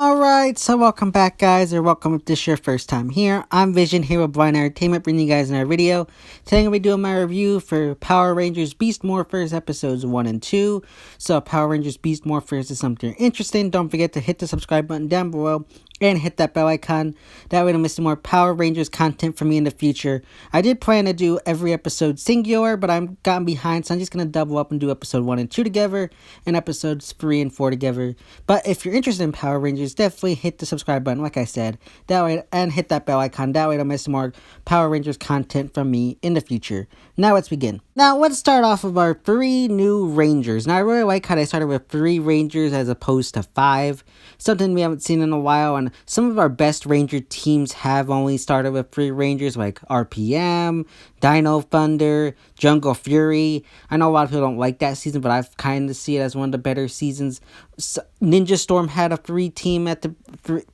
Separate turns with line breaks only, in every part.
Alright, so welcome back guys, or welcome if this is your first time here. I'm Vision here with Blind Entertainment, bringing you guys another video. Today I'm going to be doing my review for Power Rangers Beast Morphers episodes 1 and 2. So Power Rangers Beast Morphers is something you're interested in. Don't forget to hit the subscribe button down below and hit that bell icon. That way you don't miss more Power Rangers content from me in the future. I did plan to do every episode singular, but I'm gotten behind, so I'm just going to double up and do episode 1 and 2 together, and episodes 3 and 4 together. But if you're interested in Power Rangers, definitely hit the subscribe button, like I said, that way, and hit that bell icon. That way you don't miss more Power Rangers content from me in the future. Now let's begin. Now let's start off with our 3 new Rangers. Now I really like how they started with 3 Rangers as opposed to 5. Something we haven't seen in a while, and some of our best Ranger teams have only started with 3 Rangers, like RPM, Dino Thunder, Jungle Fury. I know a lot of people don't like that season, but I kind of see it as one of the better seasons. Ninja Storm had a 3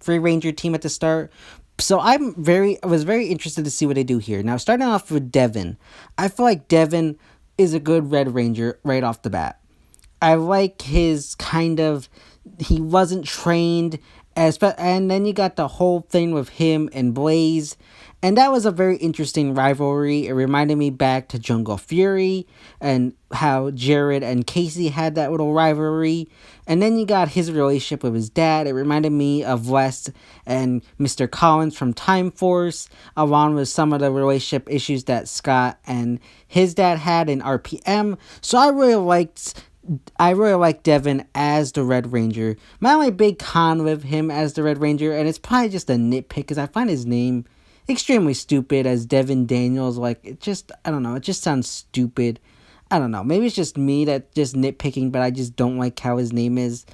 Ranger team at the start. So I was very interested to see what they do here. Now starting off with Devin, I feel like Devin is a good Red Ranger right off the bat. I like his he wasn't trained and then you got the whole thing with him and Blaze, and that was a very interesting rivalry. It reminded me back to Jungle Fury and how Jared and Casey had that little rivalry. And then you got his relationship with his dad. It reminded me of Wes and Mr. Collins from Time Force, along with some of the relationship issues that Scott and his dad had in RPM. So I really like Devin as the Red Ranger. My only big con with him as the Red Ranger, and it's probably just a nitpick, because I find his name extremely stupid as Devin Daniels. I don't know, it just sounds stupid. I don't know, maybe it's just me that just nitpicking, but I just don't like how his name is.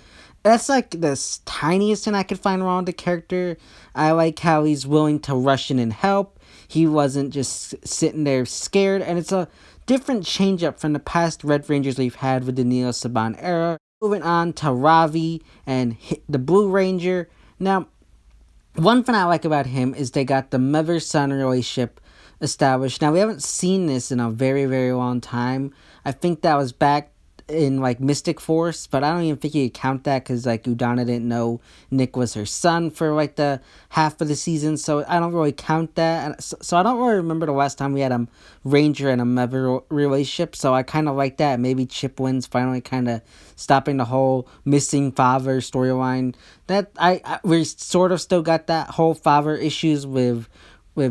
That's like the tiniest thing I could find wrong with the character. I like how he's willing to rush in and help. He wasn't just sitting there scared, and it's a different change up from the past Red Rangers we've had with the Neo Saban era. Moving on to Ravi and the Blue Ranger. Now, one thing I like about him is they got the mother-son relationship established. Now, we haven't seen this in a very, very long time. I think that was back in Mystic Force, but I don't even think you could count that because Udana didn't know Nick was her son for the half of the season, so I don't really count that. And so I don't really remember the last time we had a Ranger and a mother relationship, so I kind of like that. Maybe Chip wins finally kind of stopping the whole missing father storyline. That we sort of still got that whole father issues with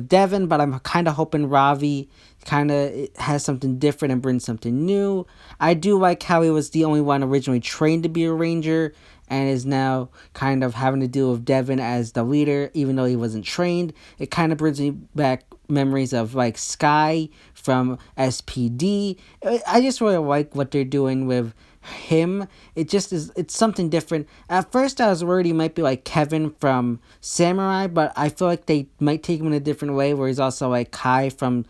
Devin, but I'm kind of hoping Ravi kind of has something different and brings something new. I do like how he was the only one originally trained to be a Ranger and is now kind of having to deal with Devin as the leader, even though he wasn't trained. It kind of brings me back memories of Sky from SPD. I just really like what they're doing with him. It's something different. At first I was worried he might be like Kevin from Samurai, but I feel like they might take him in a different way, where he's also like Kai from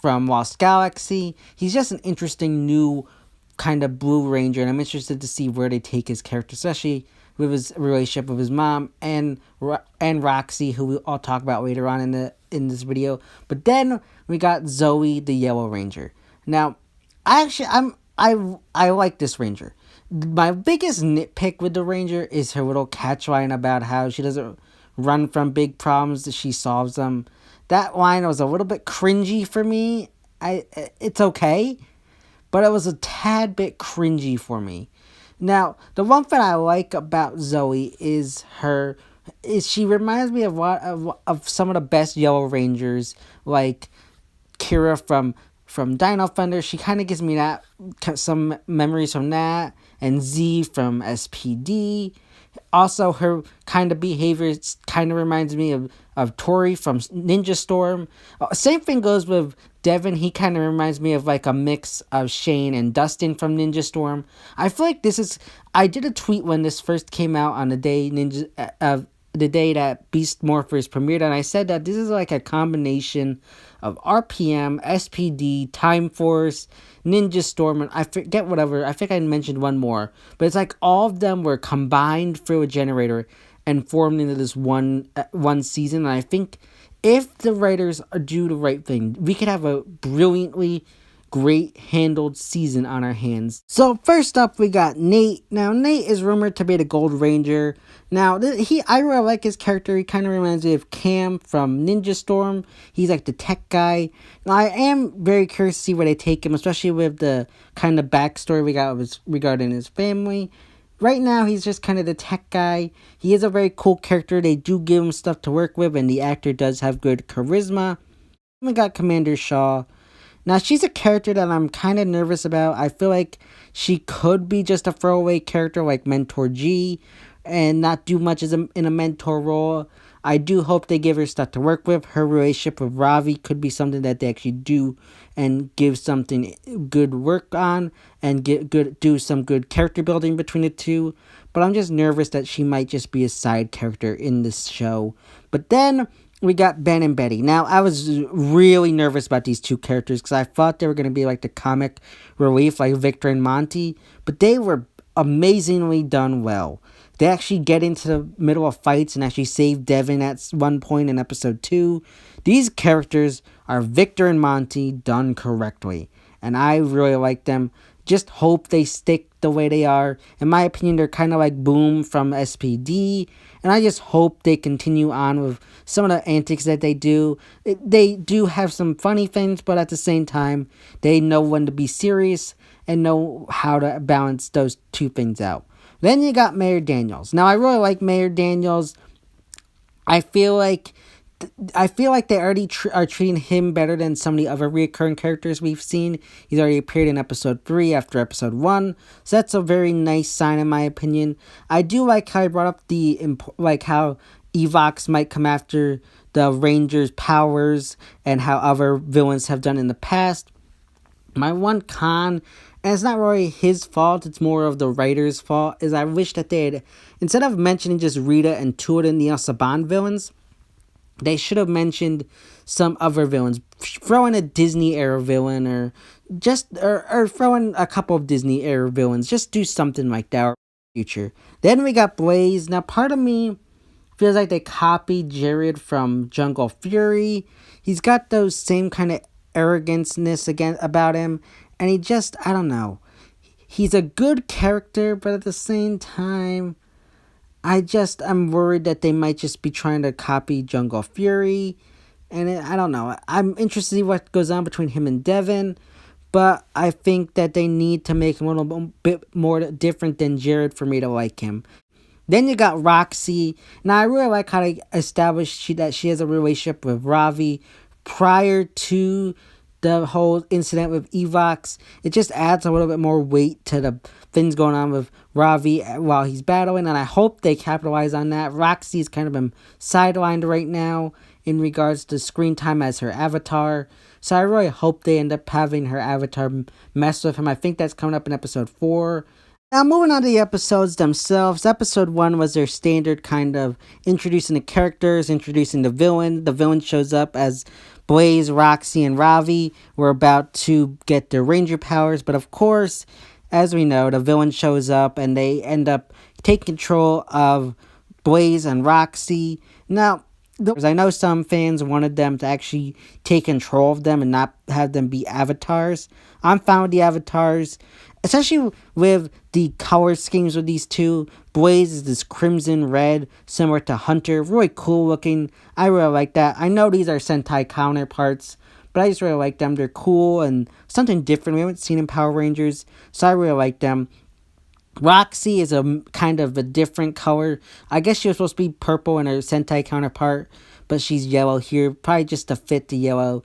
Lost Galaxy. He's just an interesting new kind of Blue Ranger, and I'm interested to see where they take his character, especially with his relationship with his mom and Roxy, who I'll talk about later on in this video. But then we got Zoe, the Yellow Ranger. Now, I like this Ranger. My biggest nitpick with the Ranger is her little catchline about how she doesn't run from big problems, she solves them. That line was a little bit cringy for me. It's okay, but it was a tad bit cringy for me. Now, the one thing I like about Zoe is she reminds me of some of the best Yellow Rangers, like Kira from Dino Thunder. She kind of gives me some memories from that, and Z from SPD. Also, her kind of behavior kind of reminds me of Tori from Ninja Storm. Same thing goes with Devin. He kind of reminds me of a mix of Shane and Dustin from Ninja Storm. I feel like I did a tweet when this first came out on the day the day that Beast Morphers premiered, and I said that this is like a combination of RPM, SPD, Time Force, Ninja Storm, and I forget whatever. I think I mentioned one more, but it's like all of them were combined through a generator and formed into this one season. And I think if the writers do the right thing, we could have a brilliantly great handled season on our hands. So first up, we got Nate. Now Nate is rumored to be the Gold Ranger. Now I really like his character. He kind of reminds me of Cam from Ninja Storm. He's like the tech guy. Now I am very curious to see where they take him, especially with the kind of backstory we got regarding his family. Right now, he's just kind of the tech guy. He is a very cool character. They do give him stuff to work with, and the actor does have good charisma. We got Commander Shaw. Now, she's a character that I'm kind of nervous about. I feel like she could be just a throwaway character like Mentor G and not do much in a mentor role. I do hope they give her stuff to work with. Her relationship with Ravi could be something that they actually do and give something good work on and do some good character building between the two. But I'm just nervous that she might just be a side character in this show. But then we got Ben and Betty. Now, I was really nervous about these two characters because I thought they were going to be like the comic relief, like Victor and Monty. But they were amazingly done well. They actually get into the middle of fights and actually save Devin at one point in episode 2. These characters are Victor and Monty done correctly. And I really like them. Just hope they stick the way they are. In my opinion, they're kind of like Boom from SPD. And I just hope they continue on with some of the antics that they do. They do have some funny things, but at the same time, they know when to be serious and know how to balance those two things out. Then you got Mayor Daniels. Now, I really like Mayor Daniels. I feel like they already are treating him better than some of the other recurring characters we've seen. He's already appeared in episode 3 after episode 1, so that's a very nice sign in my opinion. I do like how I brought up how Evox might come after the Rangers' powers and how other villains have done in the past. My one con, and it's not really his fault, it's more of the writer's fault, is I wish that they had, instead of mentioning just Rita and two of the Neil Saban villains, they should have mentioned some other villains. Throw in a Disney era villain or throw in a couple of Disney era villains. Just do something like that in the future. Then we got Blaze. Now part of me feels like they copied Jared from Jungle Fury. He's got those same kind of arroganceness again about him. And he just, I don't know. He's a good character, but at the same time, I'm worried that they might just be trying to copy Jungle Fury. And I don't know. I'm interested to see what goes on between him and Devin. But I think that they need to make him a little bit more different than Jared for me to like him. Then you got Roxy. Now, I really like how they established that she has a relationship with Ravi prior to the whole incident with Evox. It just adds a little bit more weight to the things going on with Ravi while he's battling, and I hope they capitalize on that. Roxy's kind of been sidelined right now in regards to screen time as her avatar, so I really hope they end up having her avatar mess with him. I think that's coming up in episode 4. Now, moving on to the episodes themselves. Episode 1 was their standard kind of introducing the characters, introducing the villain. The villain shows up as Blaze, Roxy, and Ravi were about to get their ranger powers, but of course, as we know, the villain shows up and they end up taking control of Blaze and Roxy. Now, I know some fans wanted them to actually take control of them and not have them be avatars. I'm fine with the avatars, especially with the color schemes with these two. Blaze is this crimson red, similar to Hunter. Really cool looking. I really like that. I know these are Sentai counterparts, but I just really like them. They're cool and something different we haven't seen in Power Rangers, so I really like them. Roxy is a kind of a different color. I guess she was supposed to be purple in her Sentai counterpart, but she's yellow here, probably just to fit the yellow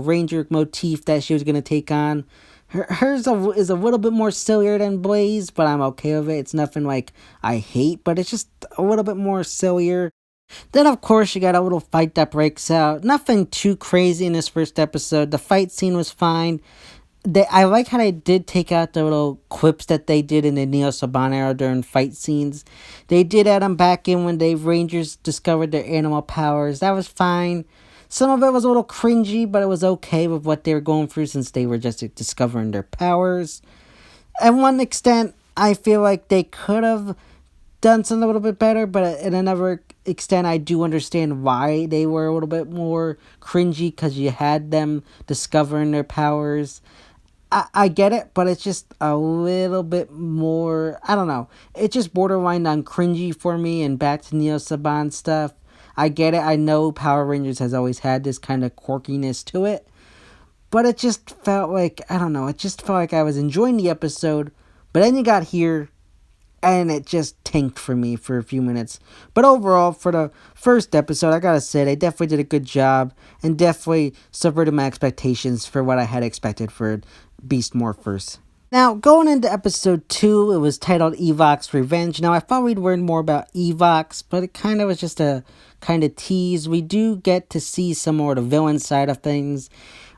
ranger motif that she was going to take on. Hers is a little bit more sillier than Blaze, but I'm okay with it. It's nothing like I hate, but it's just a little bit more sillier. Then, of course, you got a little fight that breaks out. Nothing too crazy in this first episode. The fight scene was fine. I like how they did take out the little quips that they did in the Neo Saban era during fight scenes. They did add them back in when the Rangers discovered their animal powers. That was fine. Some of it was a little cringy, but it was okay with what they were going through since they were just discovering their powers. At one extent, I feel like they could have done something a little bit better, but in another extent, I do understand why they were a little bit more cringy because you had them discovering their powers. I get it, but it's just a little bit more. I don't know. It's just borderline on cringy for me and back to Neo Saban stuff. I get it. I know Power Rangers has always had this kind of quirkiness to it, but it just felt like, I don't know. It just felt like I was enjoying the episode, but then you got here and it just tanked for me for a few minutes. But overall, for the first episode, I gotta say, they definitely did a good job and definitely subverted my expectations for what I had expected for Beast Morphers. Now, going into episode 2, it was titled Evox Revenge. Now, I thought we'd learn more about Evox, but it kind of was just a kind of tease. We do get to see some more of the villain side of things.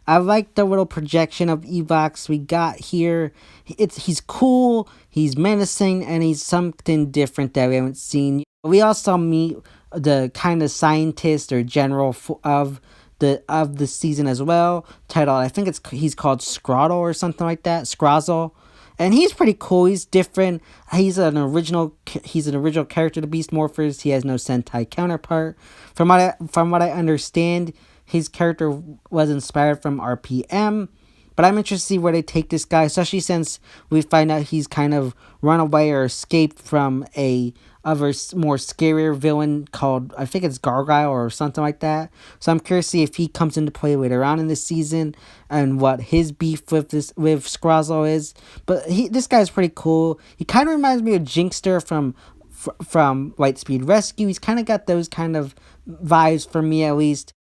I like the little projection of Evox we got here. He's cool, he's menacing, and he's something different that we haven't seen. We also meet the kind of scientist or general of the season as well. Titled, I think he's called Scroddle or something like that. Scrozzle. And he's pretty cool. He's different. He's an original character to Beast Morphers. He has no Sentai counterpart. From what I understand, his character was inspired from RPM, but I'm interested to see where they take this guy, especially since we find out he's kind of run away or escaped from a other more scarier villain called, I think it's Gargoyle or something like that. So I'm curious to see if he comes into play later on in the season and what his beef with Scrozzle is. But this guy's pretty cool. He kind of reminds me of Jinxter from Lightspeed Rescue. He's kind of got those kind of vibes for me, at least.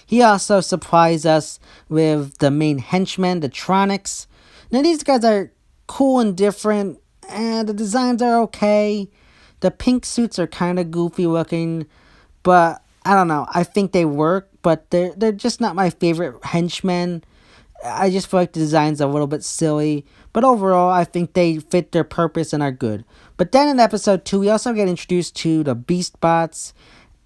He also supplies us with the main henchmen, the Tronics. Now these guys are cool and different, and the designs are okay. The pink suits are kind of goofy looking, but I don't know. I think they work, but they're just not my favorite henchmen. I just feel like the design's a little bit silly, but overall, I think they fit their purpose and are good. But then in episode 2, we also get introduced to the Beast Bots.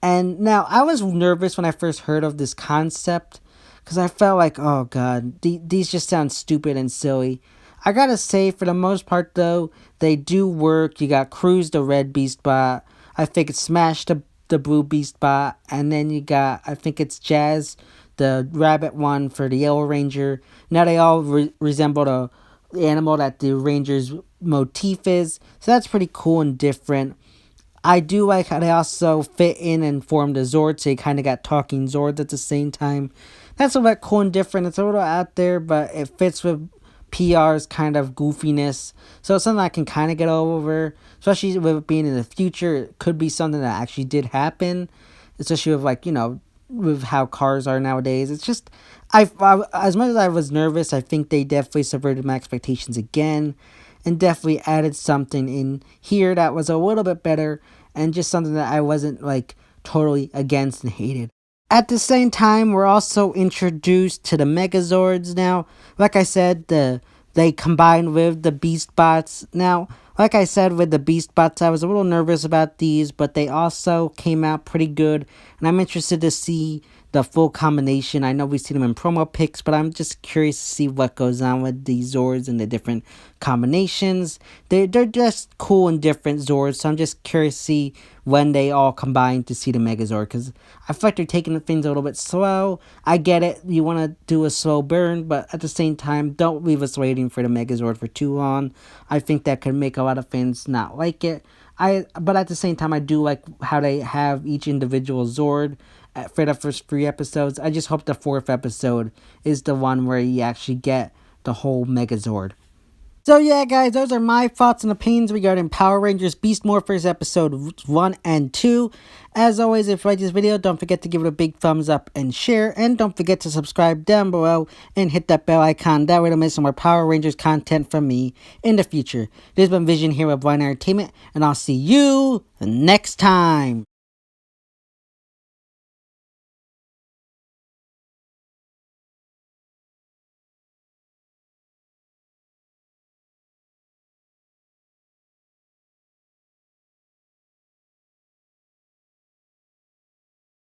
And now, I was nervous when I first heard of this concept, because I felt like, oh god, these just sound stupid and silly. I gotta say, for the most part though, they do work. You got Cruz, the red beast bot. I think it's Smash, the blue beast bot. And then you got, I think it's Jazz, the rabbit one for the yellow ranger. Now they all resemble the animal that the ranger's motif is. So that's pretty cool and different. I do like how they also fit in and formed a Zord, so you kind of got talking Zords at the same time. That's a little bit cool and different. It's a little out there, but it fits with PR's kind of goofiness. So it's something I can kind of get over, especially with it being in the future. It could be something that actually did happen, especially with, like, with how cars are nowadays. It's just, I as much as I was nervous, I think they definitely subverted my expectations again, and definitely added something in here that was a little bit better, and just something that I wasn't, like, totally against and hated. At the same time, we're also introduced to the Megazords now. Like I said, they combine with the Beast Bots. Now, like I said, with the Beast Bots, I was a little nervous about these, but they also came out pretty good, and I'm interested to see the full combination. I know we've seen them in promo pics, but I'm just curious to see what goes on with these Zords and the different combinations. They're just cool and different Zords, so I'm just curious to see when they all combine to see the Megazord, because I feel like they're taking things a little bit slow. I get it, you want to do a slow burn, but at the same time, don't leave us waiting for the Megazord for too long. I think that could make a lot of fans not like it. But at the same time, I do like how they have each individual Zord for the first 3 episodes. I just hope the 4th episode is the one where you actually get the whole Megazord. So yeah, guys, those are my thoughts and opinions regarding Power Rangers Beast Morphers episode 1 and 2. As always, if you like this video, don't forget to give it a big thumbs up and share. And don't forget to subscribe down below and hit that bell icon. That way you don't miss some more Power Rangers content from me in the future. This has been Vision here with Blind Entertainment, and I'll see you next time.